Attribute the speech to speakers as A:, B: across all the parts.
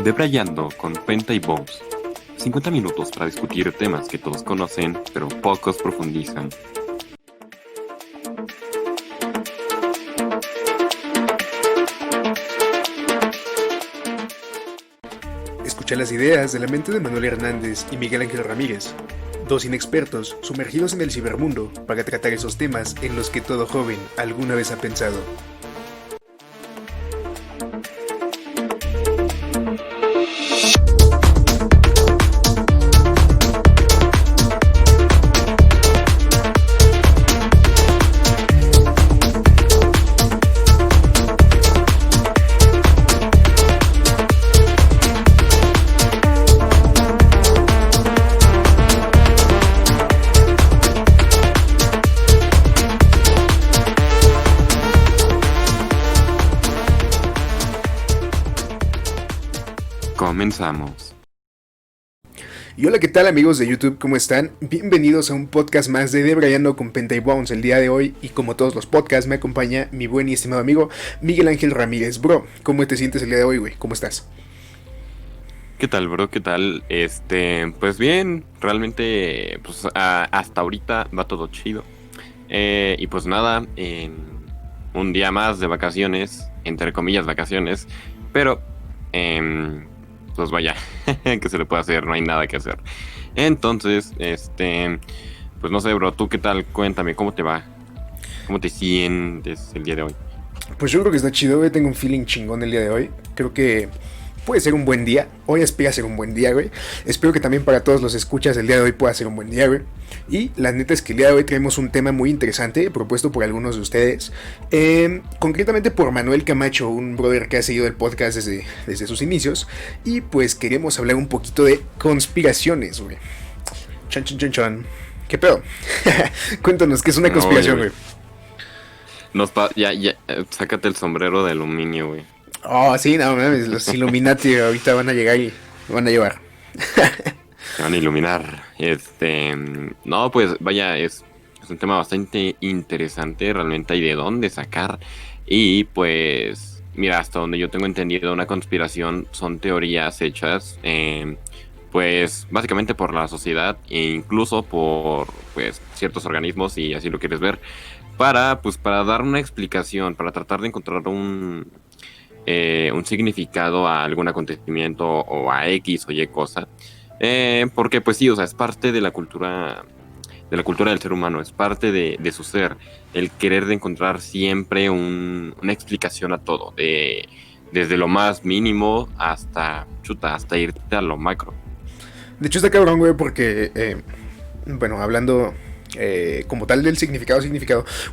A: Debrayando con Penta y Bones. 50 minutos para discutir temas que todos conocen, pero pocos profundizan.
B: Escucha las ideas de la mente de Manuel Hernández y Miguel Ángel Ramírez, dos inexpertos sumergidos en el cibermundo para tratar esos temas en los que todo joven alguna vez ha pensado.
A: Comenzamos.
B: Y hola, ¿qué tal amigos de YouTube? ¿Cómo están? Bienvenidos a un podcast más de Debrayando con Penta y Bones el día de hoy. Y como todos los podcasts, me acompaña mi buen y estimado amigo Miguel Ángel Ramírez. Bro, ¿cómo te sientes el día de hoy, güey? ¿Cómo estás?
A: ¿Qué tal, bro? ¿Qué tal? Pues bien, realmente, pues hasta ahorita va todo chido. Y pues nada, un día más de vacaciones, entre comillas vacaciones, pero pues vaya, que se le puede hacer, no hay nada que hacer. Entonces, pues no sé, bro, ¿tú qué tal? Cuéntame, ¿cómo te va? ¿Cómo te sientes el día de hoy?
B: Pues yo creo que está chido, güey. Tengo un feeling chingón el día de hoy. Creo que puede ser un buen día. Hoy aspira a ser un buen día, güey. Espero que también para todos los escuchas el día de hoy pueda ser un buen día, güey. Y la neta es que el día de hoy traemos un tema muy interesante propuesto por algunos de ustedes. Concretamente por Manuel Camacho, un brother que ha seguido el podcast desde sus inicios. Y pues queremos hablar un poquito de conspiraciones, güey. Chan, chan, chan, chan. ¿Qué pedo? Cuéntanos, ¿qué es una conspiración, güey?
A: Ya, sácate el sombrero de aluminio, güey.
B: Oh, sí, no mames, los Illuminati ahorita van a llegar y van a llevar.
A: Se van a iluminar. No, pues vaya, es un tema bastante interesante. Realmente hay de dónde sacar. Y pues, mira, hasta donde yo tengo entendido, una conspiración son teorías hechas, pues básicamente por la sociedad e incluso por pues ciertos organismos, si así lo quieres ver, para dar una explicación, para tratar de encontrar un significado a algún acontecimiento o a X o Y cosa. Porque pues sí, o sea, es parte de la cultura del ser humano, es parte de su ser, el querer de encontrar siempre una explicación a todo, desde lo más mínimo hasta irte a lo macro.
B: De hecho está cabrón, güey, porque, bueno, hablando como tal del significado,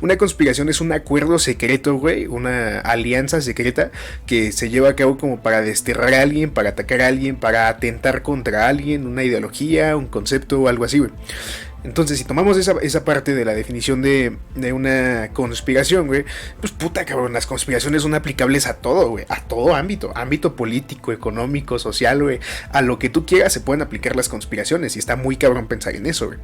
B: una conspiración es un acuerdo secreto, güey, una alianza secreta que se lleva a cabo como para desterrar a alguien, para atacar a alguien, para atentar contra alguien, una ideología, un concepto o algo así, güey. Entonces, si tomamos esa parte de la definición de una conspiración, güey, pues puta cabrón, las conspiraciones son aplicables a todo, güey, a todo ámbito político, económico, social, güey, a lo que tú quieras se pueden aplicar las conspiraciones y está muy cabrón pensar en eso, güey.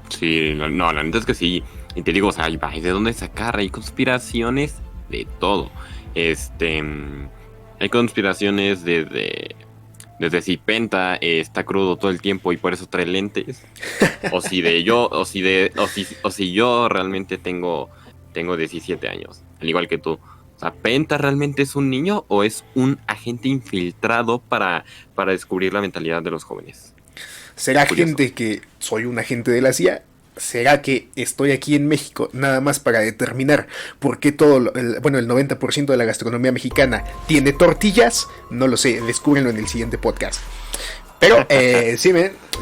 A: Sí, no, la neta es que sí. Y te digo, o sea, hay de dónde sacar, hay conspiraciones de todo. Hay conspiraciones desde si Penta está crudo todo el tiempo y por eso trae lentes. O si yo realmente tengo 17 años, al igual que tú. O sea, ¿Penta realmente es un niño o es un agente infiltrado para descubrir la mentalidad de los jóvenes?
B: ¿Será gente que soy un agente de la CIA? ¿Será que estoy aquí en México nada más para determinar por qué el 90% de la gastronomía mexicana tiene tortillas? No lo sé, descúbrenlo en el siguiente podcast. Pero, sí,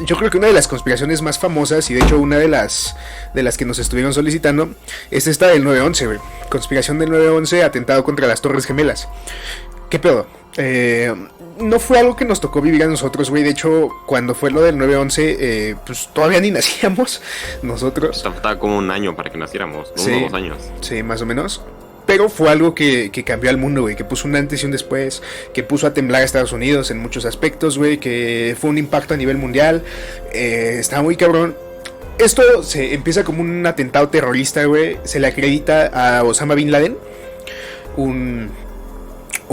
B: yo creo que una de las conspiraciones más famosas, y de hecho una de las que nos estuvieron solicitando, es esta del 9/11, güey. Conspiración del 9/11, atentado contra las Torres Gemelas. ¿Qué pedo? No fue algo que nos tocó vivir a nosotros, güey. De hecho, cuando fue lo del 9/11, pues todavía ni nacíamos nosotros.
A: Faltaba como un año para que naciéramos, ¿no?
B: Sí,
A: 1 o 2 años.
B: Sí, más o menos. Pero fue algo que cambió al mundo, güey. Que puso un antes y un después. Que puso a temblar a Estados Unidos en muchos aspectos, güey. Que fue un impacto a nivel mundial. Estaba muy cabrón. Esto se empieza como un atentado terrorista, güey. Se le acredita a Osama Bin Laden. Un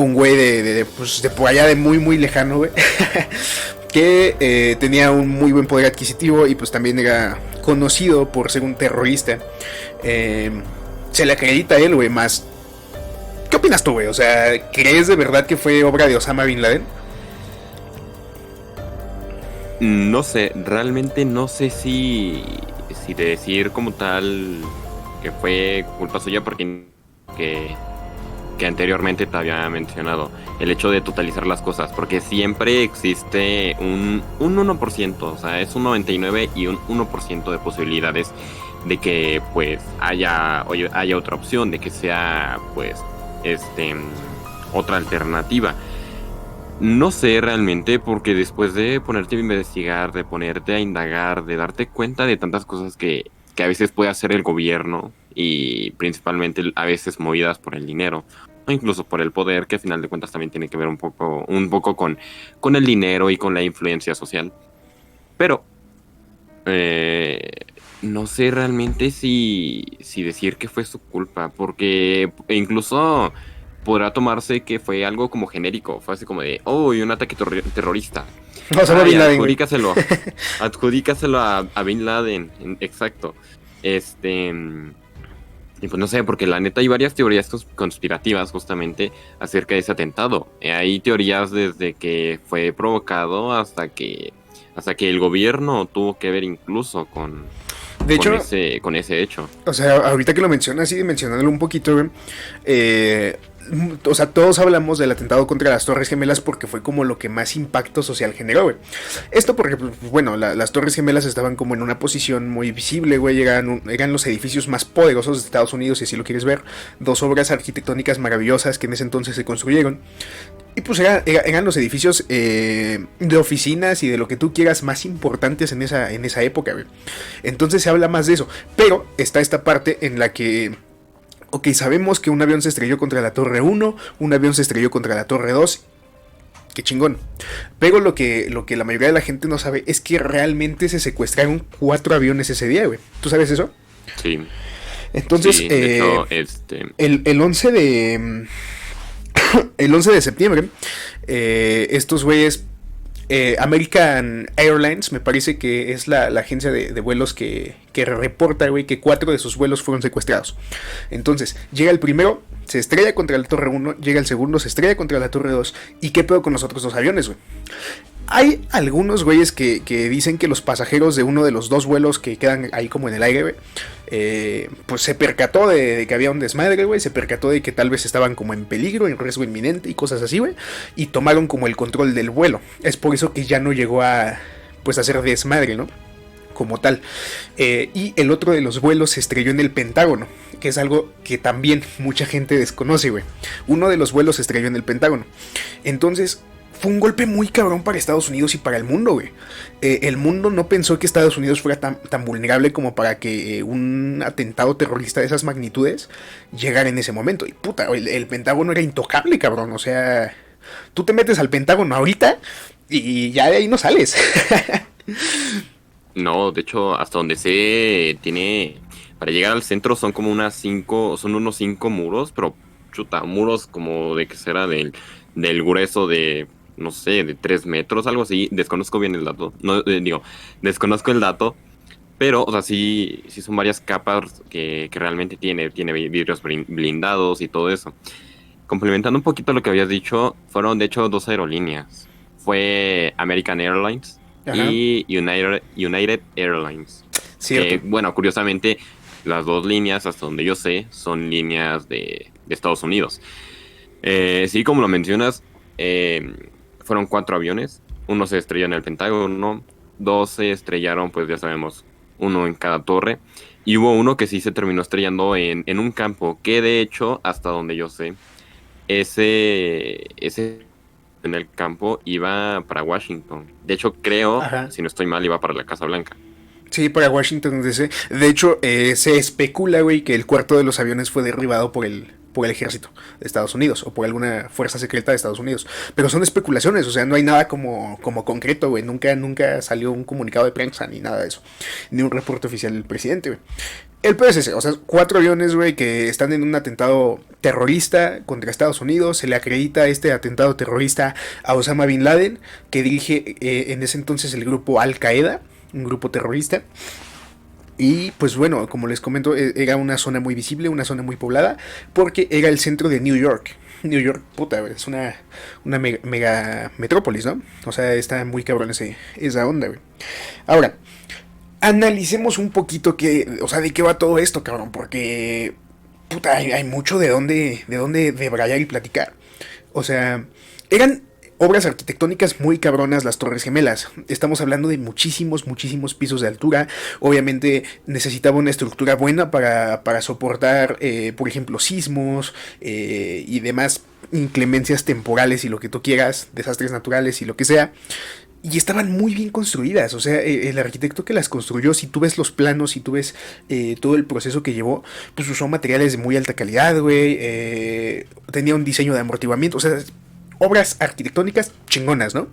B: un güey pues, de por allá de muy, muy lejano, güey. Que tenía un muy buen poder adquisitivo y pues también era conocido por ser un terrorista. Se le acredita a él, güey, más. ¿Qué opinas tú, güey? O sea, ¿crees de verdad que fue obra de Osama Bin Laden?
A: No sé, realmente no sé si decir como tal que fue culpa suya porque que anteriormente te había mencionado, el hecho de totalizar las cosas, porque siempre existe un 1%, o sea, es un 99 y un 1% de posibilidades de que pues haya otra opción, de que sea pues otra alternativa. No sé realmente, porque después de ponerte a investigar, de ponerte a indagar, de darte cuenta de tantas cosas que a veces puede hacer el gobierno y principalmente a veces movidas por el dinero o incluso por el poder, que a final de cuentas también tiene que ver un poco con el dinero y con la influencia social. Pero eh, no sé realmente si decir que fue su culpa, porque incluso podrá tomarse que fue algo como genérico, fue así como de, oh, y un ataque terrorista.
B: Osama
A: Ay,
B: Bin Laden, güey.
A: adjudícaselo a Bin Laden, exacto. Este, y pues no sé, porque la neta hay varias teorías conspirativas justamente acerca de ese atentado. Hay teorías desde que fue provocado hasta que el gobierno tuvo que ver incluso con,
B: De
A: con
B: hecho,
A: ese hecho.
B: o sea, ahorita que lo mencionas y mencionándolo un poquito, güey, o sea, todos hablamos del atentado contra las Torres Gemelas porque fue como lo que más impacto social generó, güey. Esto porque, pues, bueno, las Torres Gemelas estaban como en una posición muy visible, güey, eran los edificios más poderosos de Estados Unidos, si así lo quieres ver, dos obras arquitectónicas maravillosas que en ese entonces se construyeron. Y pues eran los edificios de oficinas y de lo que tú quieras más importantes en esa época, güey. Entonces se habla más de eso. Pero está esta parte en la que, ok, sabemos que un avión se estrelló contra la Torre 1, un avión se estrelló contra la Torre 2. Qué chingón. Pero lo que la mayoría de la gente no sabe es que realmente se secuestraron 4 aviones ese día, güey. ¿Tú sabes eso?
A: Sí.
B: Entonces,
A: Sí, de hecho,
B: el 11 de... El 11 de septiembre, estos güeyes, American Airlines, me parece que es la agencia de vuelos que reporta, güey, que 4 de sus vuelos fueron secuestrados. Entonces, llega el primero, se estrella contra la Torre 1, llega el segundo, se estrella contra la Torre 2. ¿Y qué pedo con los otros 2 aviones, güey? Hay algunos güeyes que dicen que los pasajeros de uno de los 2 vuelos que quedan ahí como en el aire, güey, pues se percató de que había un desmadre, güey, se percató de que tal vez estaban como en peligro, en riesgo inminente y cosas así, güey, y tomaron como el control del vuelo. Es por eso que ya no llegó a, pues, a hacer desmadre, ¿no? Como tal. Y el otro de los vuelos se estrelló en el Pentágono, que es algo que también mucha gente desconoce, güey. Uno de los vuelos se estrelló en el Pentágono. Entonces, fue un golpe muy cabrón para Estados Unidos y para el mundo, güey. El mundo no pensó que Estados Unidos fuera tan vulnerable como para que un atentado terrorista de esas magnitudes llegara en ese momento. Y puta, el Pentágono era intocable, cabrón. O sea, tú te metes al Pentágono ahorita y ya de ahí no sales.
A: No, de hecho, hasta donde se tiene, para llegar al centro son como unos 5 muros, pero chuta, muros como de que será del grueso de, no sé, de 3 metros, algo así. Desconozco bien el dato, no desconozco el dato, pero, o sea, sí son varias capas que realmente tiene vidrios blindados y todo eso. Complementando un poquito lo que habías dicho, fueron de hecho 2 aerolíneas. Fue American Airlines y United Airlines.
B: Cierto.
A: Que, bueno, curiosamente, las 2 líneas, hasta donde yo sé, son líneas de Estados Unidos. Sí, como lo mencionas, fueron 4 aviones. Uno se estrelló en el Pentágono, 2 se estrellaron, pues ya sabemos, uno en cada torre. Y hubo uno que sí se terminó estrellando en un campo, que de hecho, hasta donde yo sé, ese en el campo iba para Washington. De hecho, creo, si no estoy mal, iba para la Casa Blanca.
B: Sí, para Washington DC. De hecho, se especula, güey, que el cuarto de los aviones fue derribado por el por el ejército de Estados Unidos o por alguna fuerza secreta de Estados Unidos. Pero son especulaciones, o sea, no hay nada como concreto, güey. Nunca salió un comunicado de prensa ni nada de eso. Ni un reporte oficial del presidente, güey. El PSC, o sea, 4 aviones, güey, que están en un atentado terrorista contra Estados Unidos. Se le acredita este atentado terrorista a Osama Bin Laden, que dirige en ese entonces el grupo Al Qaeda, un grupo terrorista. Y pues bueno, como les comento, era una zona muy visible, una zona muy poblada, porque era el centro de New York. New York, puta, es una mega metrópolis, ¿no? O sea, está muy cabrón esa onda, güey. Ahora, analicemos un poquito de qué va todo esto, cabrón, porque puta, hay mucho de dónde debrayar y platicar. O sea, eran obras arquitectónicas muy cabronas las Torres Gemelas. Estamos hablando de muchísimos pisos de altura. Obviamente necesitaba una estructura buena para soportar, por ejemplo, sismos y demás inclemencias temporales y lo que tú quieras, desastres naturales y lo que sea. Y estaban muy bien construidas, o sea, el arquitecto que las construyó, si tú ves los planos, si tú ves todo el proceso que llevó, pues usó materiales de muy alta calidad, güey, tenía un diseño de amortiguamiento, o sea, obras arquitectónicas chingonas, ¿no?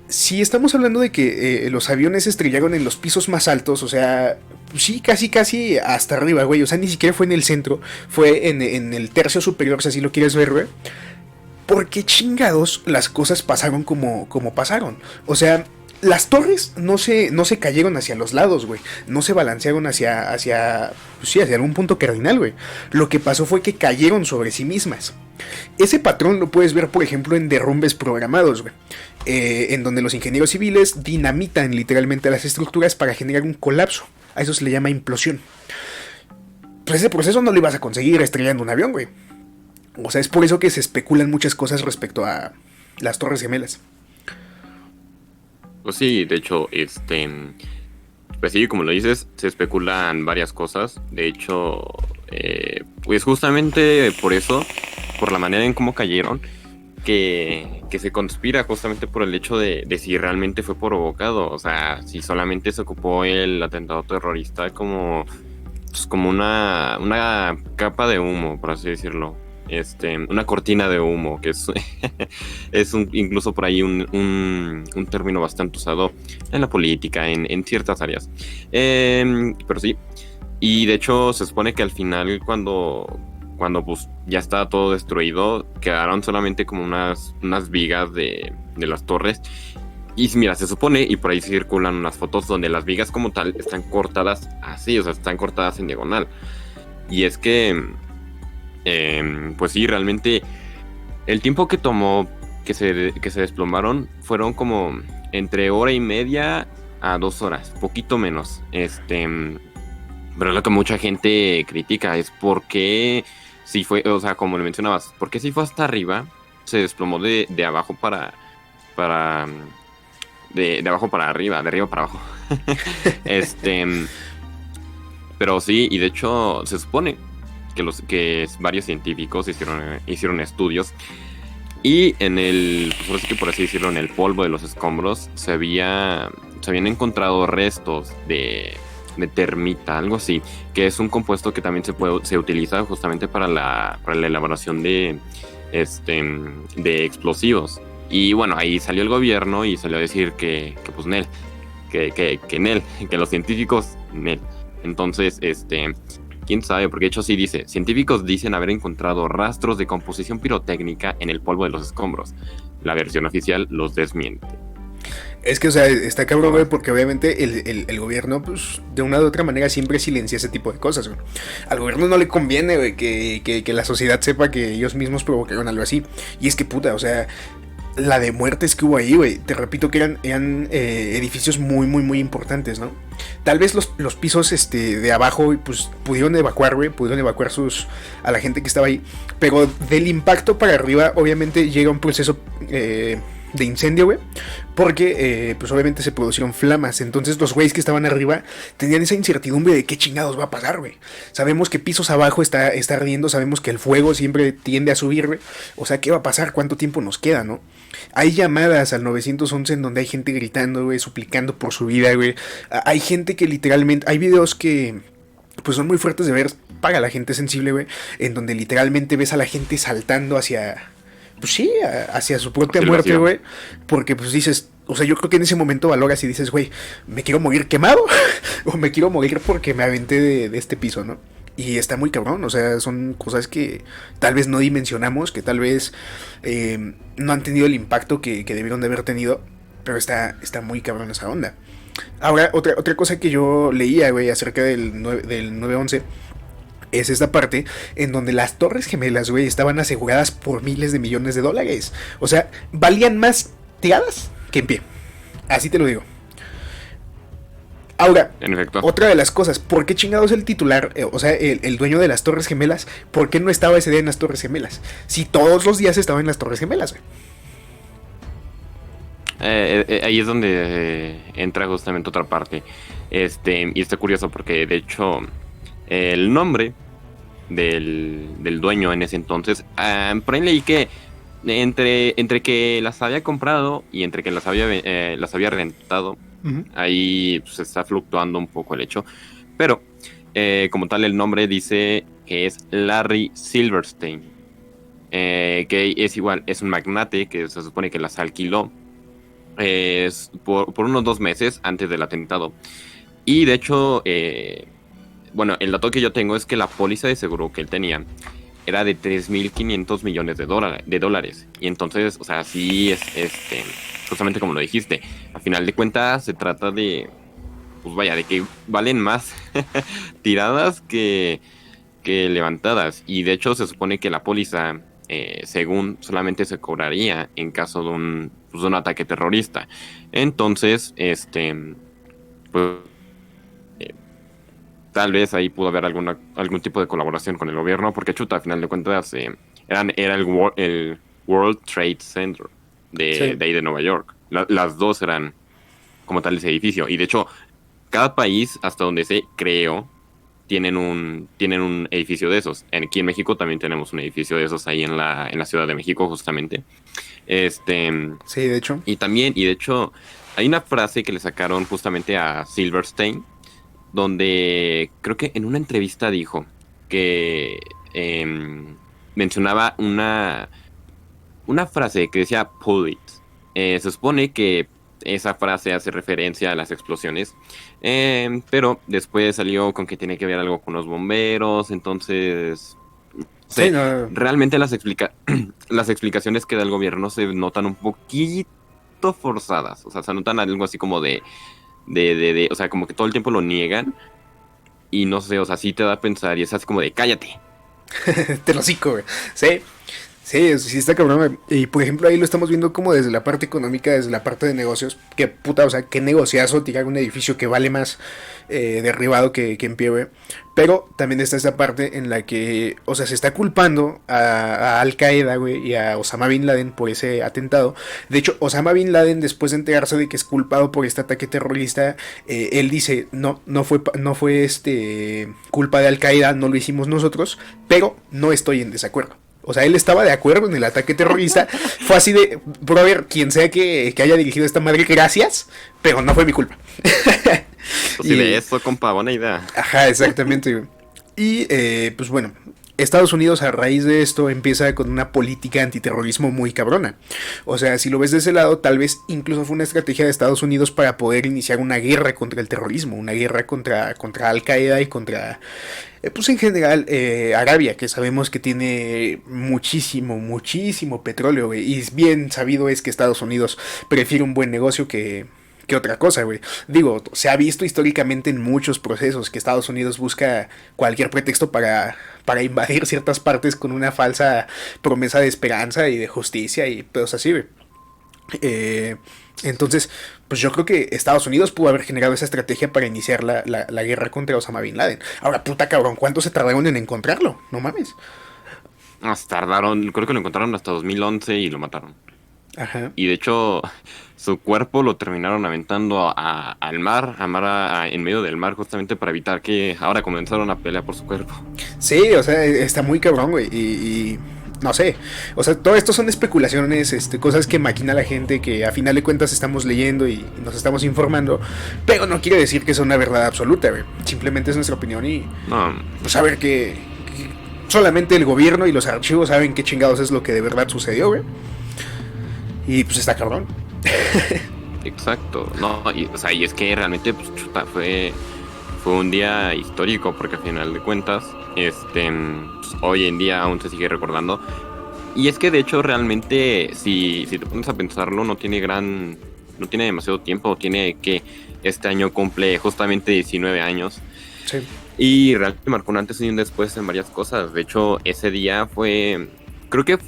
B: Si estamos hablando de que los aviones se estrellaron en los pisos más altos, o sea, sí, casi hasta arriba, güey, o sea, ni siquiera fue en el centro, fue en el tercio superior, si así lo quieres ver, güey. ¿Por qué chingados las cosas pasaron como pasaron? O sea, las torres no se cayeron hacia los lados, güey. No se balancearon hacia algún punto cardinal, güey. Lo que pasó fue que cayeron sobre sí mismas. Ese patrón lo puedes ver, por ejemplo, en derrumbes programados, güey. En donde los ingenieros civiles dinamitan literalmente las estructuras para generar un colapso. A eso se le llama implosión. Pues ese proceso no lo ibas a conseguir estrellando un avión, güey. O sea, es por eso que se especulan muchas cosas respecto a las Torres Gemelas.
A: Pues sí, de hecho, pues sí, como lo dices, se especulan varias cosas. De hecho, pues justamente por eso, por la manera en cómo cayeron, que se conspira justamente por el hecho de si realmente fue provocado. O sea, si solamente se ocupó el atentado terrorista como una capa de humo, por así decirlo. Una cortina de humo, que es, incluso por ahí un término bastante usado en la política, en ciertas áreas. Pero sí, y de hecho se supone que al final cuando pues ya estaba todo destruido, quedaron solamente como unas vigas de las torres. Y mira, se supone, y por ahí circulan unas fotos donde las vigas como tal están cortadas así, o sea, están cortadas en diagonal. Y es que pues sí, realmente el tiempo que tomó que se desplomaron fueron como entre hora y media a 2 horas, poquito menos. Pero lo que mucha gente critica es por qué si fue, o sea, como le mencionabas, por qué si fue hasta arriba, se desplomó de abajo de abajo para arriba, de arriba para abajo. Pero sí, y de hecho se supone que varios científicos hicieron estudios y pues por así decirlo, en el polvo de los escombros se habían encontrado restos de termita, algo así, que es un compuesto que también se utiliza justamente para la elaboración de explosivos. Y bueno, ahí salió el gobierno y salió a decir que pues Nel, que los científicos Nel. Entonces, quién sabe, porque de hecho sí dice, científicos dicen haber encontrado rastros de composición pirotécnica en el polvo de los escombros. La versión oficial los desmiente.
B: Es que, o sea, está cabrón, güey, porque obviamente el gobierno, pues, de una u otra manera siempre silencia ese tipo de cosas, güey. Al gobierno no le conviene, güey, que la sociedad sepa que ellos mismos provocaron algo así. Y es que, puta, o sea, la de muertes que hubo ahí, güey, te repito que eran edificios muy importantes, ¿no? Tal vez los pisos de abajo, pues, pudieron evacuar, güey, a la gente que estaba ahí. Pero del impacto para arriba, obviamente, llega un proceso de incendio, güey, porque pues obviamente se produjeron flamas. Entonces los güeyes que estaban arriba tenían esa incertidumbre de qué chingados va a pasar, güey. Sabemos que pisos abajo está ardiendo, sabemos que el fuego siempre tiende a subir, güey. O sea, ¿qué va a pasar? ¿Cuánto tiempo nos queda, no? Hay llamadas al 911 en donde hay gente gritando, güey, suplicando por su vida, güey. Hay gente que literalmente, hay videos que pues son muy fuertes de ver para la gente sensible, güey, en donde literalmente ves a la gente saltando hacia, pues sí, hacia su propia muerte, güey, porque pues dices, o sea, yo creo que en ese momento valoras y dices, güey, ¿me quiero morir quemado? ¿O me quiero morir porque me aventé de este piso, ¿no? Y está muy cabrón, o sea, son cosas que tal vez no dimensionamos, que tal vez no han tenido el impacto que debieron de haber tenido, pero está muy cabrón esa onda. Ahora, otra cosa que yo leía, güey, acerca del 9/11 es esta parte en donde las Torres Gemelas, güey, estaban aseguradas por miles de millones de dólares. O sea, valían más tiradas que en pie. Así te lo digo. Ahora,
A: en efecto,
B: otra de las cosas, ¿por qué chingados el titular, o sea, el dueño de las Torres Gemelas, por qué no estaba ese día en las Torres Gemelas? Si todos los días estaba en las Torres Gemelas, güey.
A: ahí es donde entra justamente otra parte. Y está curioso porque de hecho el nombre del dueño en ese entonces, por ahí leí que entre que las había comprado y entre que las había rentado, ahí pues, está fluctuando un poco el hecho. Pero como tal el nombre dice que es Larry Silverstein, que es igual, es un magnate que se supone que las alquiló por unos 2 meses antes del atentado. Y de hecho, bueno, el dato que yo tengo es que la póliza de seguro que él tenía era de 3.500 millones de dólares. Y entonces, o sea, sí es justamente como lo dijiste. A final de cuentas, se trata de, pues vaya, de que valen más tiradas que levantadas. Y de hecho, se supone que la póliza, según solamente se cobraría en caso de un ataque terrorista. Entonces, pues tal vez ahí pudo haber algún tipo de colaboración con el gobierno, porque chuta, a final de cuentas, era el World Trade Center de ahí de Nueva York. Las dos eran como tal ese edificio. Y de hecho, cada país, hasta donde sé, creo, tienen un edificio de esos. Aquí en México también tenemos un edificio de esos ahí en la Ciudad de México, justamente.
B: Sí, de hecho.
A: Y de hecho, hay una frase que le sacaron justamente a Silverstein, donde creo que en una entrevista dijo que mencionaba una frase que decía "pull it". Se supone que esa frase hace referencia a las explosiones, pero después salió con que tiene que ver algo con los bomberos. Entonces,
B: sí, no.
A: realmente las explicaciones que da el gobierno se notan un poquito forzadas. O sea, se notan algo así como o sea, como que todo el tiempo lo niegan. Y no sé, o sea, sí te da a pensar y es así como de cállate.
B: Te lo cico, güey. Sí. Sí, sí está cabrón. Y por ejemplo ahí lo estamos viendo como desde la parte económica, desde la parte de negocios. Que puta, o sea, qué negociazo tirar un edificio que vale más derribado que en pie, güey. Pero también está esa parte en la que, o sea, se está culpando a Al Qaeda, güey, y a Osama Bin Laden por ese atentado. De hecho, Osama Bin Laden, después de enterarse de que es culpado por este ataque terrorista, él dice, no fue culpa de Al Qaeda, no lo hicimos nosotros, pero no estoy en desacuerdo. O sea, él estaba de acuerdo en el ataque terrorista. Fue así de, brother, quien sea que haya dirigido esta madre, gracias, pero no fue mi culpa.
A: Pues y de eso, compa, buena idea.
B: Ajá, exactamente. Y pues bueno, Estados Unidos a raíz de esto empieza con una política antiterrorismo muy cabrona. O sea, si lo ves de ese lado, tal vez incluso fue una estrategia de Estados Unidos para poder iniciar una guerra contra el terrorismo, una guerra contra Al Qaeda y contra, pues en general, Arabia, que sabemos que tiene muchísimo petróleo, güey. Y bien sabido es que Estados Unidos prefiere un buen negocio que otra cosa, güey. Digo, se ha visto históricamente en muchos procesos que Estados Unidos busca cualquier pretexto para invadir ciertas partes con una falsa promesa de esperanza y de justicia y pedos así, güey. Entonces, pues yo creo que Estados Unidos pudo haber generado esa estrategia para iniciar la guerra contra Osama Bin Laden. Ahora, puta cabrón, ¿cuánto se tardaron en encontrarlo? No mames.
A: Tardaron, creo que lo encontraron hasta 2011 y lo mataron.
B: Ajá.
A: Y de hecho, su cuerpo lo terminaron aventando al mar, en medio del mar, justamente para evitar que ahora comenzaron a pelear por su cuerpo.
B: Sí, o sea, está muy cabrón, güey. Y no sé. O sea, todo esto son especulaciones, cosas que maquina la gente, que a final de cuentas estamos leyendo y nos estamos informando, pero no quiere decir que sea una verdad absoluta, güey. Simplemente es nuestra opinión y
A: No,
B: pues a ver que solamente el gobierno y los archivos saben qué chingados es lo que de verdad sucedió, güey. Y pues está cabrón.
A: exacto. No, y, o sea, y es que realmente, pues, chuta, fue un día histórico porque al final de cuentas, pues, hoy en día aún se sigue recordando. Y es que de hecho realmente, si te pones a pensarlo, no tiene demasiado tiempo, tiene que este año cumple justamente 19 años.
B: Sí.
A: Y realmente marcó un antes y un después en varias cosas. De hecho, ese día creo que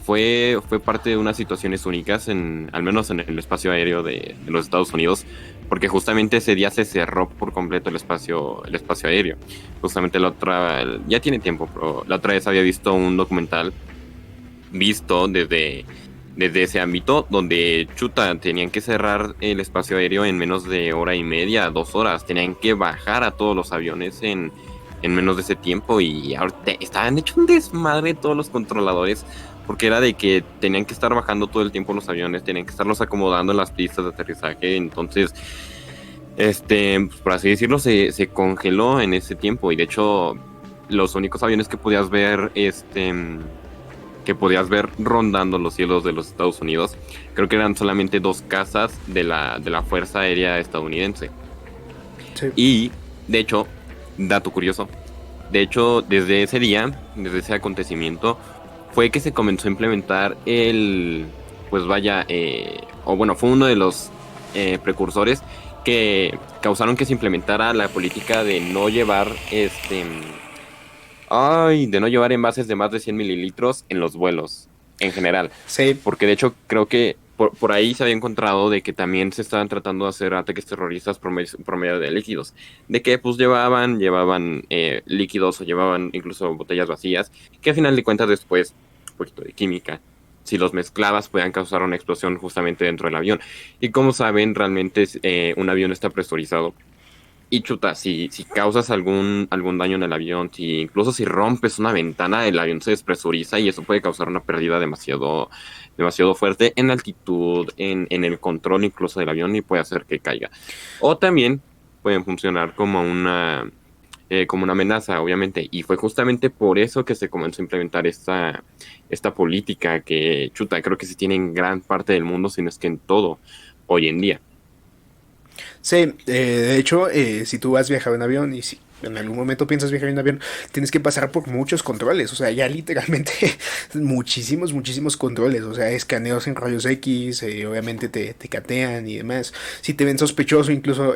A: fue parte de unas situaciones únicas, al menos en el espacio aéreo de los Estados Unidos, porque justamente ese día se cerró por completo el espacio aéreo. Justamente ya tiene tiempo, pero la otra vez había visto un documental visto desde ese ámbito, donde chuta, tenían que cerrar el espacio aéreo en menos de hora y media, 2 horas, tenían que bajar a todos los aviones en menos de ese tiempo y ahorita estaban hecho un desmadre todos los controladores, porque era de que tenían que estar bajando todo el tiempo los aviones, tenían que estarlos acomodando en las pistas de aterrizaje, entonces pues, por así decirlo, se congeló en ese tiempo y de hecho los únicos aviones que podías ver rondando los cielos de los Estados Unidos, creo que eran solamente 2 cazas de la Fuerza Aérea estadounidense.
B: Sí.
A: Y, de hecho, dato curioso, de hecho, desde ese día, desde ese acontecimiento, fue que se comenzó a implementar pues vaya, o bueno, fue uno de los precursores que causaron que se implementara la política de no llevar de no llevar envases de más de 100 mililitros en los vuelos, en general.
B: Sí.
A: Porque de hecho creo que por ahí se había encontrado de que también se estaban tratando de hacer ataques terroristas por medio de líquidos. De que pues llevaban líquidos o llevaban incluso botellas vacías, que al final de cuentas después, un poquito de química, si los mezclabas podían causar una explosión justamente dentro del avión. Y como saben, realmente un avión está presurizado. Y chuta, si causas algún daño en el avión, incluso si rompes una ventana, el avión se despresuriza y eso puede causar una pérdida demasiado fuerte en altitud, en el control incluso del avión y puede hacer que caiga. O también pueden funcionar como una amenaza, obviamente. Y fue justamente por eso que se comenzó a implementar esta política que, chuta, creo que se tiene en gran parte del mundo, si no es que en todo hoy en día.
B: Sí, de hecho, si tú has viajado en avión y si en algún momento piensas viajar en avión, tienes que pasar por muchos controles, o sea, ya literalmente muchísimos controles, o sea, escaneos en rayos X, obviamente te catean y demás. Si te ven sospechoso, incluso,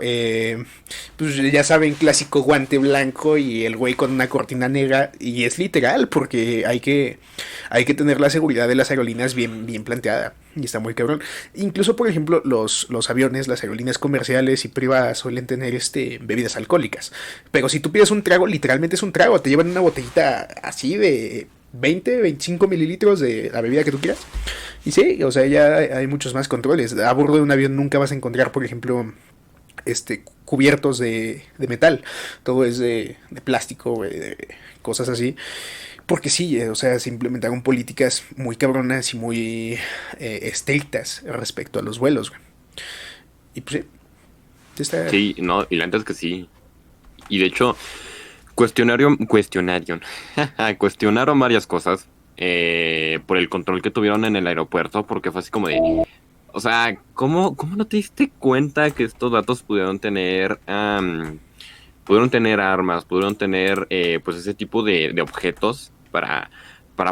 B: pues ya saben, clásico guante blanco y el güey con una cortina negra, y es literal, porque hay que tener la seguridad de las aerolíneas bien planteada. Y está muy cabrón. Incluso, por ejemplo, los aviones, las aerolíneas comerciales y privadas suelen tener bebidas alcohólicas. Pero si tú pides un trago, literalmente es un trago. Te llevan una botellita así de 20-25 mililitros de la bebida que tú quieras. Y sí, o sea, ya hay muchos más controles. A bordo de un avión nunca vas a encontrar, por ejemplo, cubiertos de metal. Todo es de plástico, güey, de cosas así. Porque sí, o sea, se implementaron políticas muy cabronas y muy estrictas respecto a los vuelos, güey. Y pues sí, está...
A: Sí, no, y la neta es que sí. Y de hecho, cuestionaron varias cosas por el control que tuvieron en el aeropuerto, porque fue así como de, o sea, ¿cómo no te diste cuenta que estos datos pudieron tener armas, pudieron tener pues ese tipo de objetos para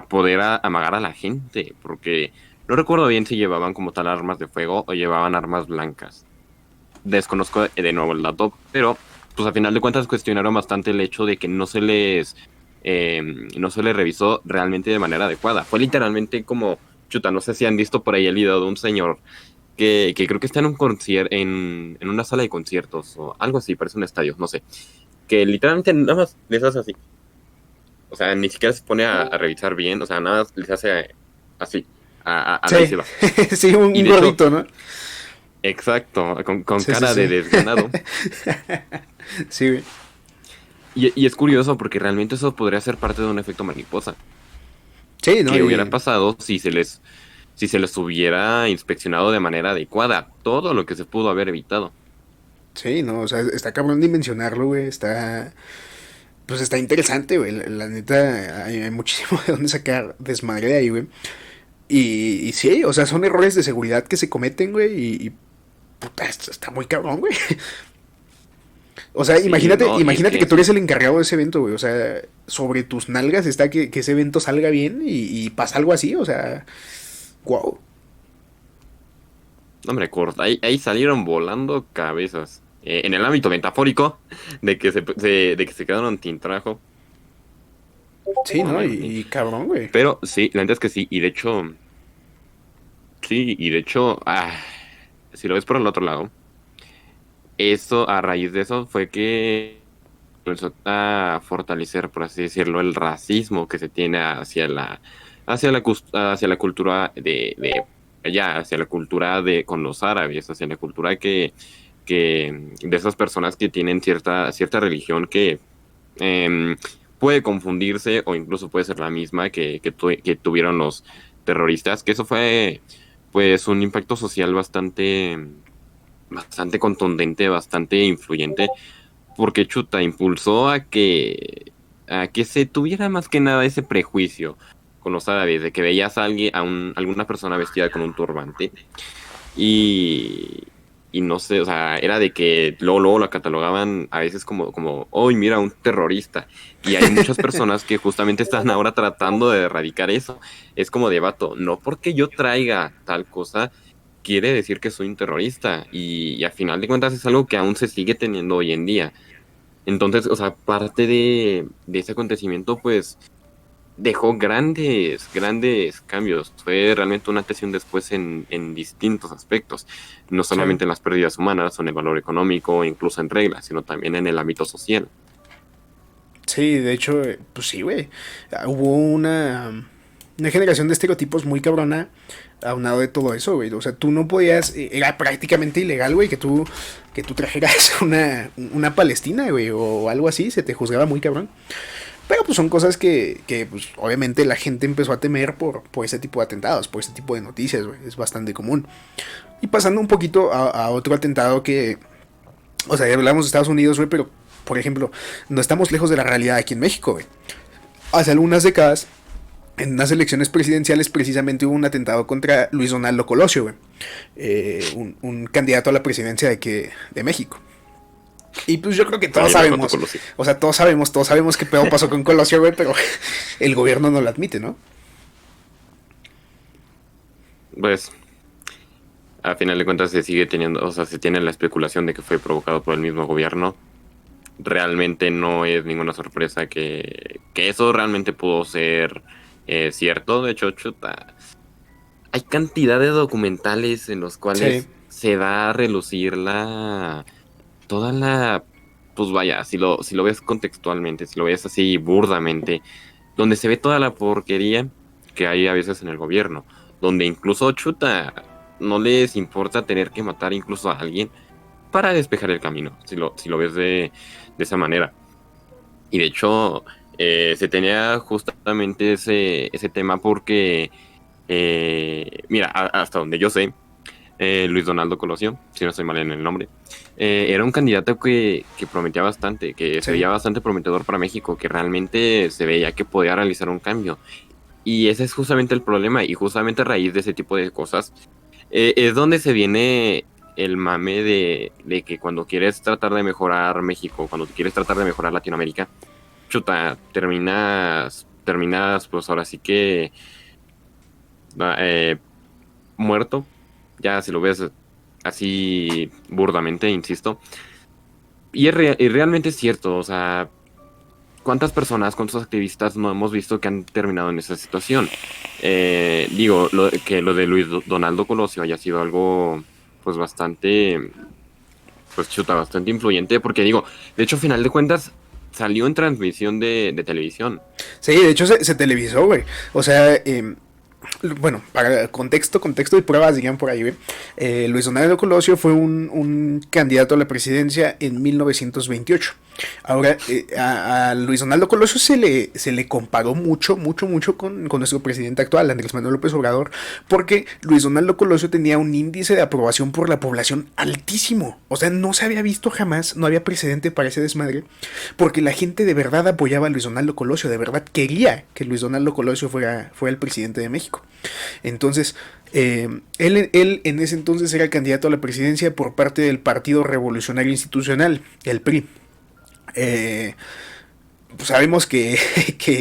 A: poder amagar a la gente? Porque no recuerdo bien si llevaban como tal armas de fuego o llevaban armas blancas. Desconozco de nuevo el dato, pero pues a final de cuentas cuestionaron bastante el hecho de que no se le revisó realmente de manera adecuada. Fue literalmente como, chuta, no sé si han visto por ahí el video de un señor que creo que está en un concierto, en una sala de conciertos o algo así, parece un estadio, no sé, que literalmente nada más les hace así. O sea, ni siquiera se pone a revisar bien, o sea, nada más les hace así, a
B: sí.
A: la se va.
B: Sí, un
A: Y de
B: gordito,
A: hecho,
B: ¿no?
A: exacto, con
B: Sí,
A: cara
B: sí,
A: de
B: sí.
A: desganado.
B: Sí, güey.
A: Y es curioso porque realmente eso podría ser parte de un efecto mariposa.
B: Sí, ¿no?
A: ¿Qué hubiera pasado si se les hubiera inspeccionado de manera adecuada? Todo lo que se pudo haber evitado.
B: Sí, no, o sea, está cabrón dimensionarlo, güey, está... Pues está interesante, güey, la neta, hay muchísimo de dónde sacar desmadre de ahí, güey. Y sí, o sea, son errores de seguridad que se cometen, güey, y puta, esto está muy cabrón, güey. O sea,
A: Sí, no, y es
B: imagínate
A: que
B: que tú eres el encargado de ese evento, güey. O sea, sobre tus nalgas está que ese evento salga bien y pasa algo así, o sea, wow.
A: hombre, corta, ahí salieron volando cabezas. En el ámbito metafórico, de que se quedaron sin trabajo.
B: Sí, ¿no?
A: Obviamente.
B: Y cabrón, güey.
A: Pero sí, la neta es que sí, y de hecho, si lo ves por el otro lado, eso, a raíz de eso, fue que empezó a fortalecer, por así decirlo, el racismo que se tiene hacia la cultura de allá, hacia la cultura de con los árabes, hacia la cultura que de esas personas que tienen cierta religión que em, puede confundirse o incluso puede ser la misma que tuvieron los terroristas, que eso fue pues un impacto social bastante contundente, bastante influyente, porque chuta impulsó a que se tuviera más que nada ese prejuicio con los árabes, de que veías a alguien, alguna persona vestida con un turbante y, y no sé, o sea, era de que luego la catalogaban a veces como, hoy mira, un terrorista. Y hay muchas personas que justamente están ahora tratando de erradicar eso. Es como de vato, no porque yo traiga tal cosa, quiere decir que soy un terrorista. Y a final de cuentas es algo que aún se sigue teniendo hoy en día. Entonces, o sea, parte de ese acontecimiento, pues dejó grandes cambios. Fue realmente una antes y un después en distintos aspectos. No
B: Sí.
A: solamente en las pérdidas humanas o en el valor económico, incluso en reglas, sino también en el ámbito social.
B: Sí, de hecho, pues sí, güey. Hubo una generación de estereotipos muy cabrona aunado de todo eso, güey. O sea, tú no podías, era prácticamente ilegal, güey, que tú trajeras una Palestina, güey, o algo así, se te juzgaba muy cabrón. Pero pues son cosas que pues obviamente la gente empezó a temer por ese tipo de atentados, por ese tipo de noticias, güey. Es bastante común. Y pasando un poquito a otro atentado que, o sea, ya hablamos de Estados Unidos, güey, pero por ejemplo, no estamos lejos de la realidad aquí en México, güey. Hace algunas décadas, en unas elecciones presidenciales, precisamente hubo un atentado contra Luis Donaldo Colosio, güey. Un candidato a la presidencia de México. Y pues yo creo que todos sabemos, o sea, todos sabemos qué pedo pasó con Colosio, güey, pero el gobierno no lo admite, ¿no?
A: Pues, a final de cuentas se sigue teniendo, o sea, se tiene la especulación de que fue provocado por el mismo gobierno. Realmente no es ninguna sorpresa que eso realmente pudo ser cierto. De hecho, chuta, hay cantidad de documentales en los
B: Sí,
A: cuales se da a relucir toda la, pues vaya, si lo ves contextualmente, si lo ves así burdamente, donde se ve toda la porquería que hay a veces en el gobierno, donde incluso chuta, no les importa tener que matar incluso a alguien para despejar el camino, si lo ves de esa manera. Y de hecho, se tenía justamente ese tema porque, mira, hasta donde yo sé, Luis Donaldo Colosio, si no estoy mal en el nombre, era un candidato que prometía bastante, que se
B: sí.
A: veía bastante prometedor para México, que realmente se veía que podía realizar un cambio. Y ese es justamente el problema, y justamente a raíz de ese tipo de cosas, es donde se viene el mame de que cuando quieres tratar de mejorar México, cuando quieres tratar de mejorar Latinoamérica, chuta, terminas pues ahora sí que eh, muerto, ya si lo ves así burdamente, insisto. Y realmente es cierto, o sea, ¿cuántas personas, cuántos activistas no hemos visto que han terminado en esa situación? Digo, que lo de Luis Donaldo Colosio haya sido algo, pues bastante, pues chuta, bastante influyente, porque digo, de hecho, a final de cuentas, salió en transmisión de televisión.
B: Sí, de hecho se televisó, güey. O sea, Bueno, para contexto y pruebas, digan por ahí, ¿ve? Luis Donaldo Colosio fue un candidato a la presidencia en 1928. Ahora, a Luis Donaldo Colosio se le comparó mucho con nuestro presidente actual, Andrés Manuel López Obrador, porque Luis Donaldo Colosio tenía un índice de aprobación por la población altísimo. O sea, no se había visto jamás, no había precedente para ese desmadre, porque la gente de verdad apoyaba a Luis Donaldo Colosio, de verdad quería que Luis Donaldo Colosio fuera el presidente de México. Entonces, él en ese entonces era candidato a la presidencia por parte del Partido Revolucionario Institucional, el PRI. Eh, pues sabemos que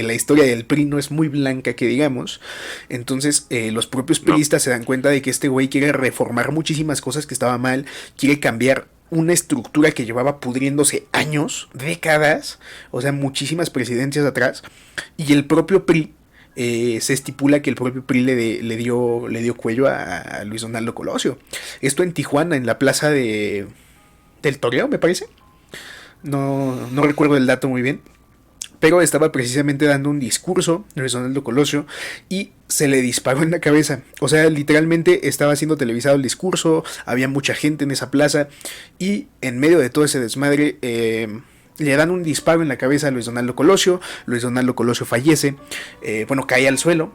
B: la historia del PRI no es muy blanca, que digamos. Entonces, los propios
A: No.
B: priistas se dan cuenta de que este güey quiere reformar muchísimas cosas que estaban mal, quiere cambiar una estructura que llevaba pudriéndose años, décadas, o sea, muchísimas presidencias atrás, y el propio PRI se estipula que el propio PRI le dio cuello a Luis Donaldo Colosio. Esto en Tijuana, en la plaza del Toreo, me parece. No recuerdo el dato muy bien. Pero estaba precisamente dando un discurso, Luis Donaldo Colosio, y se le disparó en la cabeza. O sea, literalmente estaba siendo televisado el discurso, había mucha gente en esa plaza, y en medio de todo ese desmadre, le dan un disparo en la cabeza a Luis Donaldo Colosio. Luis Donaldo Colosio fallece, bueno, cae al suelo,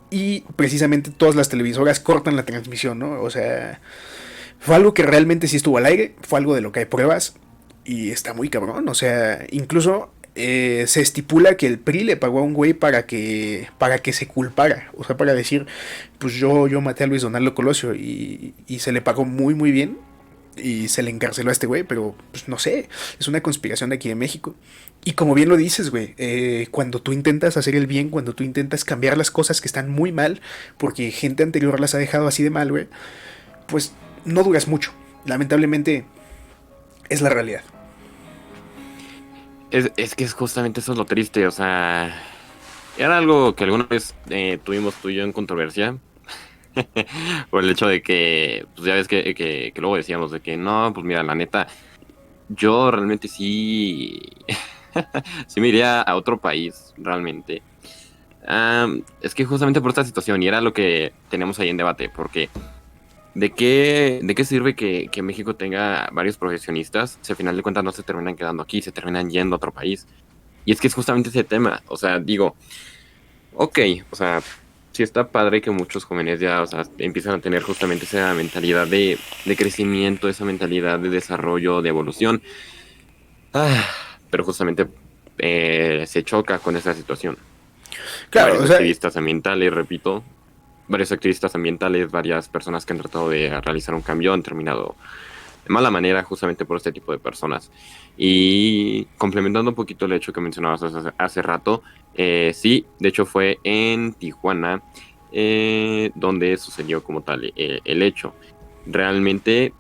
B: y precisamente todas las televisoras cortan la transmisión, ¿no? O sea, fue algo que realmente sí estuvo al aire, fue algo de lo que hay pruebas, y está muy cabrón. O sea, incluso se estipula que el PRI le pagó a un güey para que se culpara, o sea, para decir, pues yo maté a Luis Donaldo Colosio, y se le pagó muy bien, y se le encarceló a este güey, pero pues no sé, es una conspiración de aquí de México. Y como bien lo dices, güey, cuando tú intentas hacer el bien, cuando tú intentas cambiar las cosas que están muy mal, porque gente anterior las ha dejado así de mal, güey, pues no duras mucho. Lamentablemente es la realidad.
A: Es que es justamente eso es lo triste, o sea, era algo que alguna vez tuvimos tú y yo en controversia, por el hecho de que, pues ya ves que luego decíamos de que no, pues mira, la neta, yo realmente sí, sí me iría a otro país, realmente. Es que justamente por esta situación, y era lo que tenemos ahí en debate, porque de qué sirve que México tenga varios profesionistas si al final de cuentas no se terminan quedando aquí, se terminan yendo a otro país? Y es que es justamente ese tema, o sea, digo, ok, o sea, sí está padre que muchos jóvenes ya, o sea, empiezan a tener justamente esa mentalidad de crecimiento, esa mentalidad de desarrollo, de evolución, ah, pero justamente se choca con esa situación.
B: Claro,
A: Varios
B: o sea,
A: activistas ambientales, repito, varios activistas ambientales, varias personas que han tratado de realizar un cambio han terminado de mala manera justamente por este tipo de personas. Y complementando un poquito el hecho que mencionabas hace rato, sí, de hecho fue en Tijuana donde sucedió como tal el hecho. Realmente,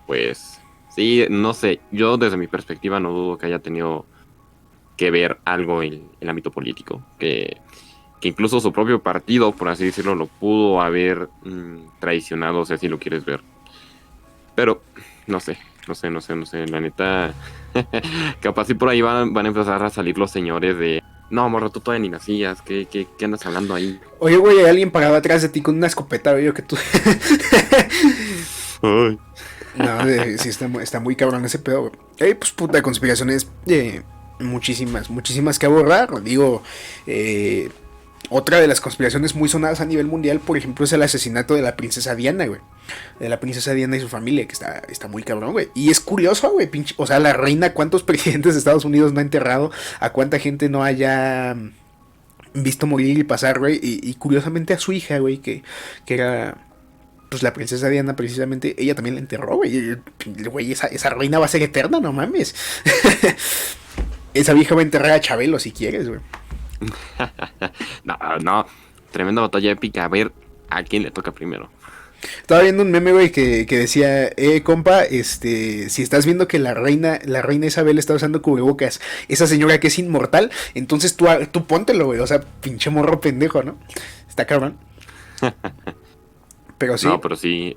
A: pues sí, no sé, yo desde mi perspectiva no dudo que haya tenido que ver algo en el ámbito político, que incluso su propio partido, por así decirlo, lo pudo haber traicionado, si así lo quieres ver. Pero no sé, la neta, capaz si por ahí van a empezar a salir los señores de, no, morro, tú todavía ni nacías, ¿qué andas hablando ahí?
B: oye, güey, hay alguien parado atrás de ti con una escopeta, güey, que tú.
A: Ay.
B: No, sí, está muy cabrón ese pedo, güey. Pues puta, conspiraciones, muchísimas que abordar. Digo, otra de las conspiraciones muy sonadas a nivel mundial, por ejemplo, es el asesinato de la princesa Diana, güey. De la princesa Diana y su familia, que está muy cabrón, güey. Y es curioso, güey, pinche. O sea, la reina, ¿cuántos presidentes de Estados Unidos no ha enterrado? ¿A cuánta gente no haya visto morir y pasar, güey? Y curiosamente a su hija, güey, que era pues la princesa Diana, precisamente, ella también la enterró, güey. Güey, esa reina va a ser eterna, no mames. Esa vieja va a enterrar a Chabelo si quieres, güey.
A: No, no, tremenda batalla épica. A ver a quién le toca primero.
B: Estaba viendo un meme, güey, que decía, compa, si estás viendo que la reina Isabel está usando cubrebocas, esa señora que es inmortal, entonces tú póntelo, güey. O sea, pinche morro pendejo, ¿no? Está cabrón. Pero sí.
A: No, pero sí,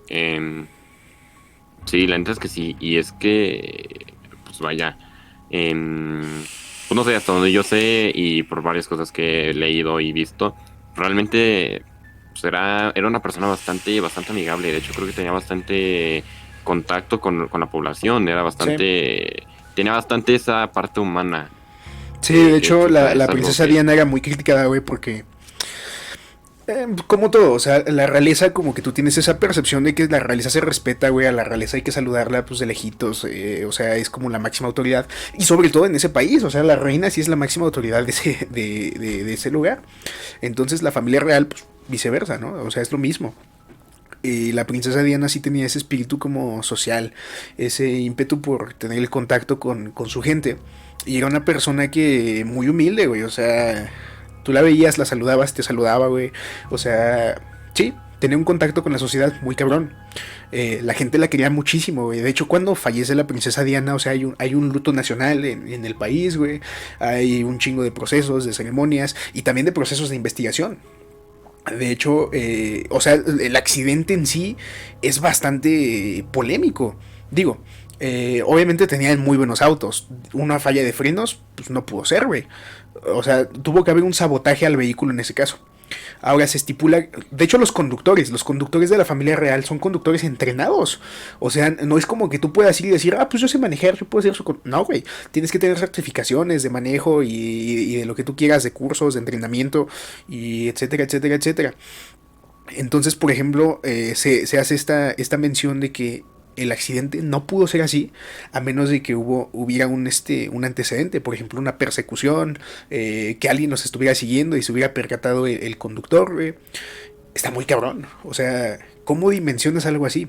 A: sí, la neta es que sí. Y es que, pues vaya, pues no sé, hasta donde yo sé y por varias cosas que he leído y visto, realmente pues era una persona bastante amigable. De hecho, creo que tenía bastante contacto con la población.
B: Sí.
A: Tenía bastante esa parte humana.
B: Sí, de
A: Que
B: hecho,
A: chuta,
B: la
A: es algo
B: princesa
A: que...
B: Diana era muy criticada, güey, porque como todo, o sea, la realeza, como que tú tienes esa percepción de que la realeza se respeta, güey, a la realeza hay que saludarla, pues, de lejitos, o sea, es como la máxima autoridad, y sobre todo en ese país, o sea, la reina sí es la máxima autoridad de ese lugar, entonces la familia real, pues, viceversa, ¿no? O sea, es lo mismo. Y la princesa Diana sí tenía ese espíritu como social, ese ímpetu por tener el contacto con su gente. Y era una persona que muy humilde, güey. O sea, tú la veías, la saludabas, te saludaba, güey. O sea, sí, tenía un contacto con la sociedad muy cabrón. La gente la quería muchísimo, güey. De hecho, cuando fallece la princesa Diana, o sea, hay un luto nacional en el país, güey. Hay un chingo de procesos, de ceremonias y también de procesos de investigación. De hecho, o sea, el accidente en sí es bastante polémico. Digo, obviamente tenían muy buenos autos. Una falla de frenos, pues no pudo ser, güey. O sea, tuvo que haber un sabotaje al vehículo en ese caso. Ahora se estipula, de hecho los conductores de la familia real son conductores entrenados. O sea, no es como que tú puedas ir y decir, ah, pues yo sé manejar, yo puedo hacer eso. No, güey, tienes que tener certificaciones de manejo y de lo que tú quieras, de cursos, de entrenamiento, y etcétera, etcétera, etcétera. Entonces, por ejemplo, se hace esta mención de que el accidente no pudo ser así a menos de que hubiera un antecedente, por ejemplo, una persecución, que alguien nos estuviera siguiendo y se hubiera percatado el conductor. Está muy cabrón. O sea, ¿cómo dimensionas algo así?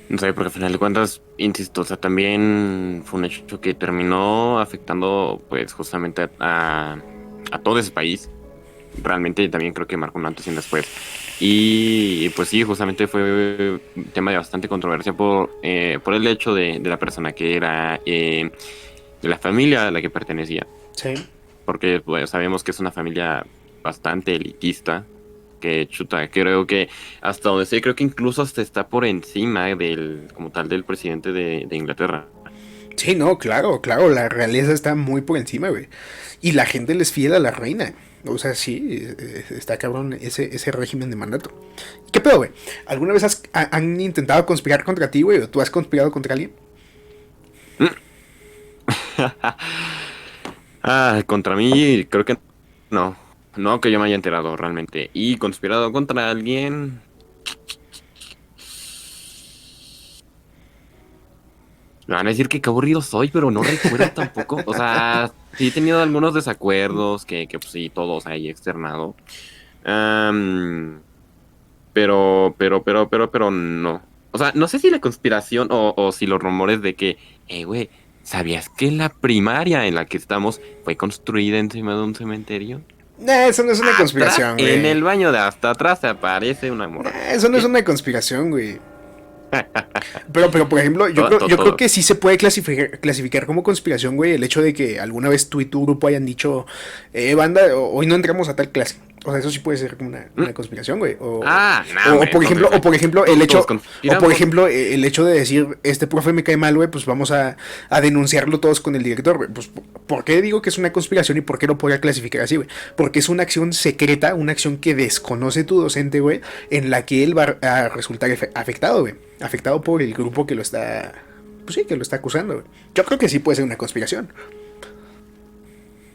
A: No sé, porque al final de cuentas, insisto, o sea, también fue un hecho que terminó afectando, pues, justamente a todo ese país. Realmente también creo que marcó un antes y un después. Y pues sí, justamente fue un tema de bastante controversia por el hecho de la persona que era, de la familia a la que pertenecía.
B: Sí.
A: Porque pues, sabemos que es una familia bastante elitista, que chuta, creo que hasta donde sé, creo que incluso hasta está por encima como tal, del presidente de Inglaterra.
B: Sí, no, claro, claro, la realeza está muy por encima, güey. Y la gente les fiel a la reina. O sea, sí, está cabrón ese régimen de mandato. ¿Qué pedo, güey? ¿Alguna vez han intentado conspirar contra ti, güey? ¿O tú has conspirado contra alguien?
A: Contra mí, creo que no. No que yo me haya enterado realmente. Y conspirado contra alguien. Me van a decir que qué aburrido soy, pero no recuerdo tampoco. O sea, sí he tenido algunos desacuerdos que pues sí, todos ahí externado. Am, pero no. O sea, no sé si la conspiración o si los rumores de que, güey, ¿sabías que la primaria en la que estamos fue construida encima de un cementerio?
B: Nah, eso no es una
A: Atrás,
B: conspiración,
A: en
B: güey.
A: el baño de hasta atrás se aparece una morra.
B: Nah, eso no es
A: ¿Qué?
B: una conspiración, güey. Pero, por ejemplo,
A: Todo, todo,
B: yo creo
A: todo.
B: que sí se puede clasificar como conspiración, güey, el hecho de que alguna vez tú y tu grupo hayan dicho, banda, hoy no entramos a tal clase. O sea, eso sí puede ser como
A: Mm.
B: una conspiración, güey.
A: No, hombre, entonces,
B: Por ejemplo,
A: todos
B: o por
A: conspiramos.
B: ejemplo, el hecho de decir, este profe me cae mal, güey, pues vamos a denunciarlo todos con el director, güey. Pues, ¿por qué digo que es una conspiración y por qué lo podría clasificar así, güey? Porque es una acción secreta, una acción que desconoce tu docente, güey, en la que él va a resultar afectado, güey. Afectado por el grupo que lo está, pues sí, que lo está acusando, güey. Yo creo que sí puede ser una conspiración.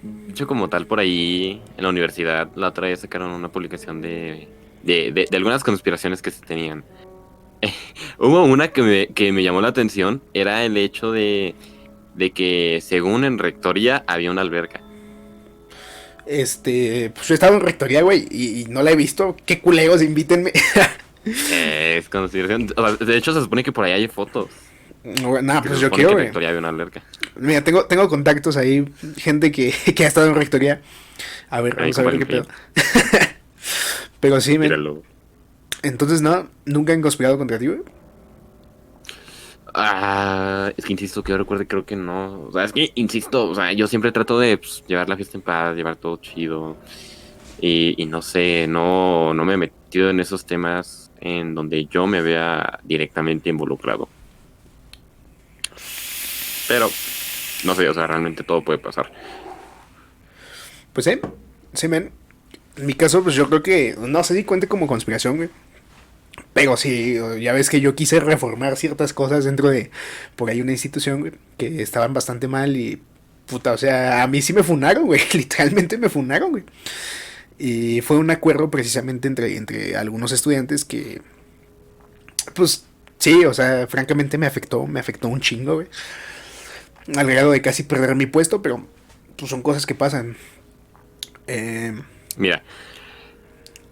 A: De hecho, como tal, por ahí en la universidad, la otra vez sacaron una publicación de algunas conspiraciones que se tenían. Hubo una que me llamó la atención, era el hecho de que según en rectoría había una alberca.
B: Pues yo estaba en rectoría, güey, y no la he visto. Qué culeos, invítenme.
A: Es conspiración. O sea, de hecho, se supone que por ahí hay fotos.
B: Nada,
A: Que se
B: pues yo
A: supone
B: quiero,
A: que en
B: güey.
A: rectoría había una alberca.
B: Mira, tengo contactos ahí, gente que ha estado en rectoría. A ver,
A: Ahí
B: vamos a
A: con
B: ver qué pedo.
A: Valentín.
B: Pero sí, men.
A: Míralo.
B: Entonces, no, nunca han conspirado contra ti, güey.
A: Es que insisto, que yo recuerde, creo que no. O sea, es que insisto, o sea, yo siempre trato de pues, llevar la fiesta en paz, llevar todo chido. Y no sé, no me he metido en esos temas en donde yo me vea directamente involucrado. Pero, no sé, o sea, realmente todo puede pasar.
B: Pues sí, sí, men. En mi caso, pues yo creo que, no sé si cuente como conspiración, güey. Pero sí, ya ves que yo quise reformar ciertas cosas dentro de, por ahí una institución, güey, que estaban bastante mal y, puta, o sea, a mí sí me funaron, güey, literalmente me funaron, güey. Y fue un acuerdo precisamente entre algunos estudiantes que, pues, sí, o sea, francamente me afectó un chingo, güey. Al grado de casi perder mi puesto, pero, pues son cosas que pasan. Eh,
A: Mira,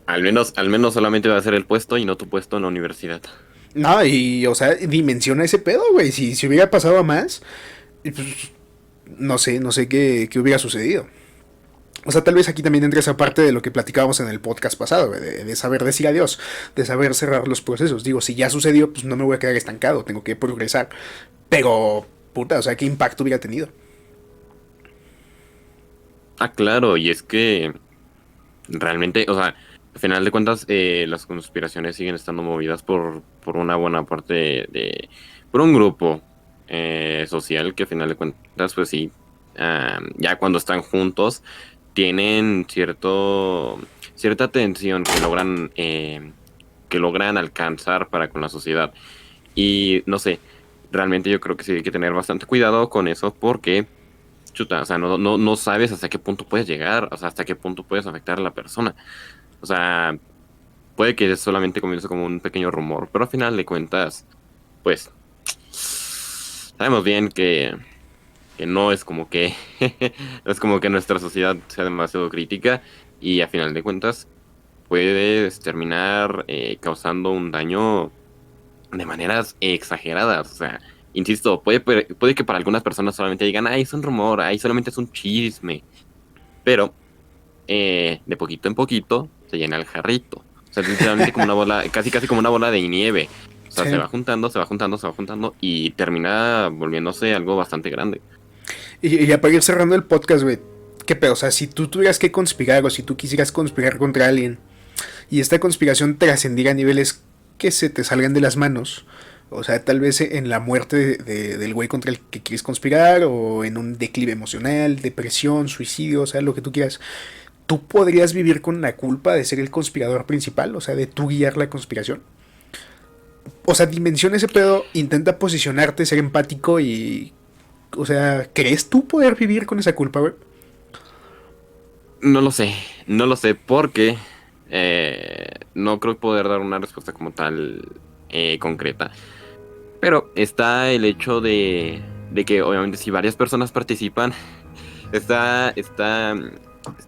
A: al menos solamente va a ser el puesto y no tu puesto en la universidad.
B: no, y, o sea, dimensiona ese pedo, güey. Si hubiera pasado a más, pues, no sé qué hubiera sucedido. O sea, tal vez aquí también entra esa parte de lo que platicábamos en el podcast pasado, güey, de saber decir adiós, de saber cerrar los procesos. Digo, si ya sucedió, pues no me voy a quedar estancado, tengo que progresar. Pero, puta, o sea, ¿qué impacto hubiera tenido?
A: Ah, claro, y es que realmente, o sea, al final de cuentas, las conspiraciones siguen estando movidas por una buena parte por un grupo social que al final de cuentas, pues sí, ya cuando están juntos, tienen cierta tensión que logran alcanzar para con la sociedad. Y no sé, realmente yo creo que sí hay que tener bastante cuidado con eso porque chuta, o sea, no sabes hasta qué punto puedes llegar, o sea, hasta qué punto puedes afectar a la persona. O sea, puede que solamente comience como un pequeño rumor, pero al final de cuentas, pues, sabemos bien que no es como que, no es como que nuestra sociedad sea demasiado crítica y a final de cuentas puedes terminar causando un daño de maneras exageradas. O sea, insisto, puede que para algunas personas solamente digan, ay, es un rumor, ay, solamente es un chisme. Pero de poquito en poquito se llena el jarrito. O sea, es literalmente como una bola, casi como una bola de nieve. O sea, se
B: Sí.
A: va juntando, se va juntando, se va juntando y termina volviéndose algo bastante grande.
B: Y ya para ir cerrando el podcast, güey, ¿qué pedo? O sea, si tú tuvieras que conspirar o si tú quisieras conspirar contra alguien y esta conspiración trascendiera a niveles que se te salgan de las manos, o sea, tal vez en la muerte del güey contra el que quieres conspirar o en un declive emocional, depresión, suicidio, o sea, lo que tú quieras, ¿tú podrías vivir con la culpa de ser el conspirador principal? O sea, de tú guiar la conspiración. O sea, dimensiona ese pedo, intenta posicionarte, ser empático y... O sea, ¿crees tú poder vivir con esa culpa, güey?
A: No lo sé, no lo sé porque no creo poder dar una respuesta como tal concreta. Pero está el hecho de que obviamente si varias personas participan, está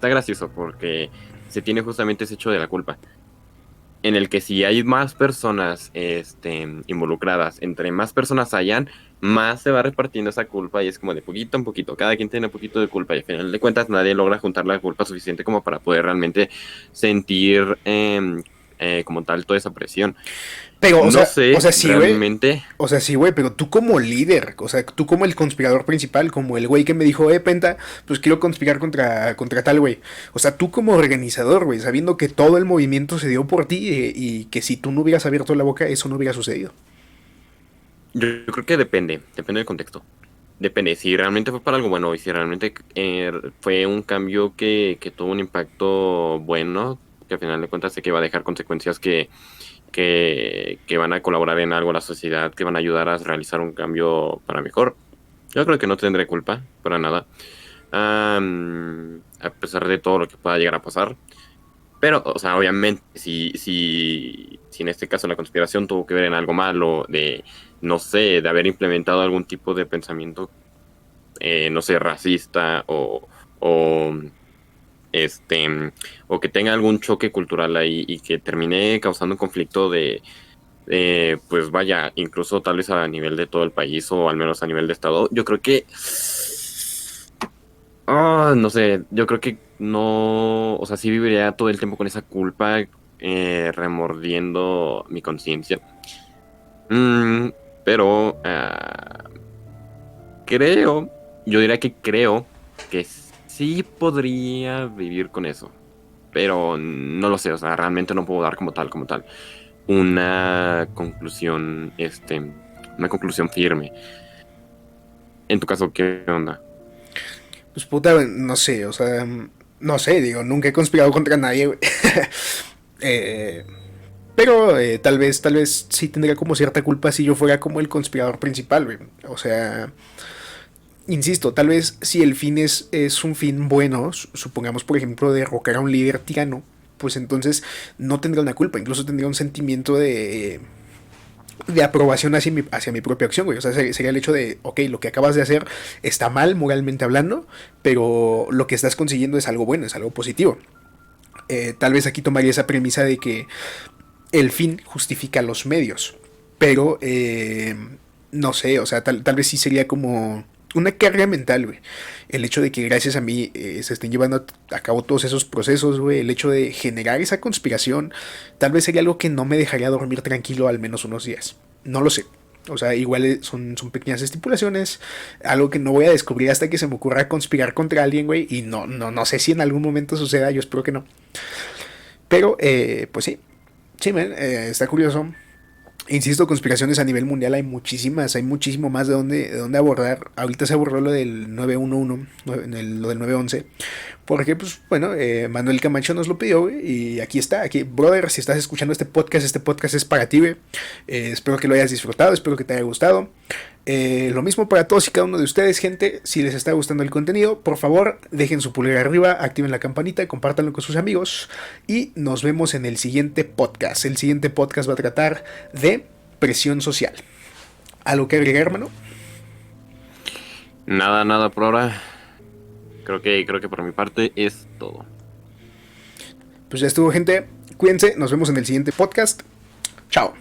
A: gracioso porque se tiene justamente ese hecho de la culpa, en el que si hay más personas involucradas, entre más personas hayan, más se va repartiendo esa culpa y es como de poquito en poquito, cada quien tiene un poquito de culpa y al final de cuentas nadie logra juntar la culpa suficiente como para poder realmente sentir como tal toda esa presión.
B: Pero,
A: No
B: o
A: sé
B: sea, sí, güey.
A: realmente.
B: O sea, sí, güey, pero tú como líder, o sea, tú como el conspirador principal, como el güey que me dijo, Penta, pues quiero conspirar contra tal güey. O sea, tú como organizador, güey, sabiendo que todo el movimiento se dio por ti y que si tú no hubieras abierto la boca, eso no hubiera sucedido.
A: Yo creo que depende del contexto. Depende si realmente fue para algo bueno y si realmente fue un cambio que tuvo un impacto bueno, que al final de cuentas sé que va a dejar consecuencias que van a colaborar en algo a la sociedad, que van a ayudar a realizar un cambio para mejor. Yo creo que no tendré culpa, para nada. A pesar de todo lo que pueda llegar a pasar. Pero, o sea, obviamente, si en este caso la conspiración tuvo que ver en algo malo, de, no sé, de haber implementado algún tipo de pensamiento, no sé, racista o, o que tenga algún choque cultural ahí y que termine causando un conflicto pues vaya, incluso tal vez a nivel de todo el país o al menos a nivel de estado, yo creo que no sé, yo creo que no, o sea, sí viviría todo el tiempo con esa culpa, remordiendo mi conciencia. Mm, pero creo, yo diría que creo que sí podría vivir con eso, pero no lo sé, o sea, realmente no puedo dar como tal, una conclusión, una conclusión firme. En tu caso, ¿qué onda?
B: Pues puta, no sé, o sea, No sé, digo, nunca he conspirado contra nadie, güey. eh, pero tal vez sí tendría como cierta culpa si yo fuera como el conspirador principal, güey. O sea, insisto, tal vez si el fin es un fin bueno, supongamos por ejemplo derrocar a un líder tirano, pues entonces no tendría una culpa, incluso tendría un sentimiento de aprobación hacia mi propia acción, güey. O sea, sería el hecho de, ok, lo que acabas de hacer está mal moralmente hablando, pero lo que estás consiguiendo es algo bueno, es algo positivo. Tal vez aquí tomaría esa premisa de que el fin justifica los medios, pero no sé, o sea, tal vez sí sería como una carga mental, güey. El hecho de que gracias a mí se estén llevando a cabo todos esos procesos, güey. El hecho de generar esa conspiración, tal vez sería algo que no me dejaría dormir tranquilo al menos unos días. No lo sé. O sea, igual son pequeñas estipulaciones. Algo que no voy a descubrir hasta que se me ocurra conspirar contra alguien, güey. Y no sé si en algún momento suceda. Yo espero que no. Pero, pues sí. Sí, man, está curioso. Insisto, conspiraciones a nivel mundial hay muchísimas, hay muchísimo más de dónde abordar. Ahorita se abordó lo del 911, lo del 911, porque pues bueno, Manuel Camacho nos lo pidió, güey, y aquí está, aquí, brother, si estás escuchando este podcast es para ti, güey. Espero que lo hayas disfrutado, espero que te haya gustado. Lo mismo para todos y cada uno de ustedes, gente. Si les está gustando el contenido, por favor, dejen su pulgar arriba, activen la campanita, compártanlo con sus amigos y nos vemos en el siguiente podcast. El siguiente podcast va a tratar de presión social. ¿Algo que agregar, hermano?
A: Nada por ahora. Creo que por mi parte es todo.
B: Pues ya estuvo, gente. Cuídense, nos vemos en el siguiente podcast. Chao.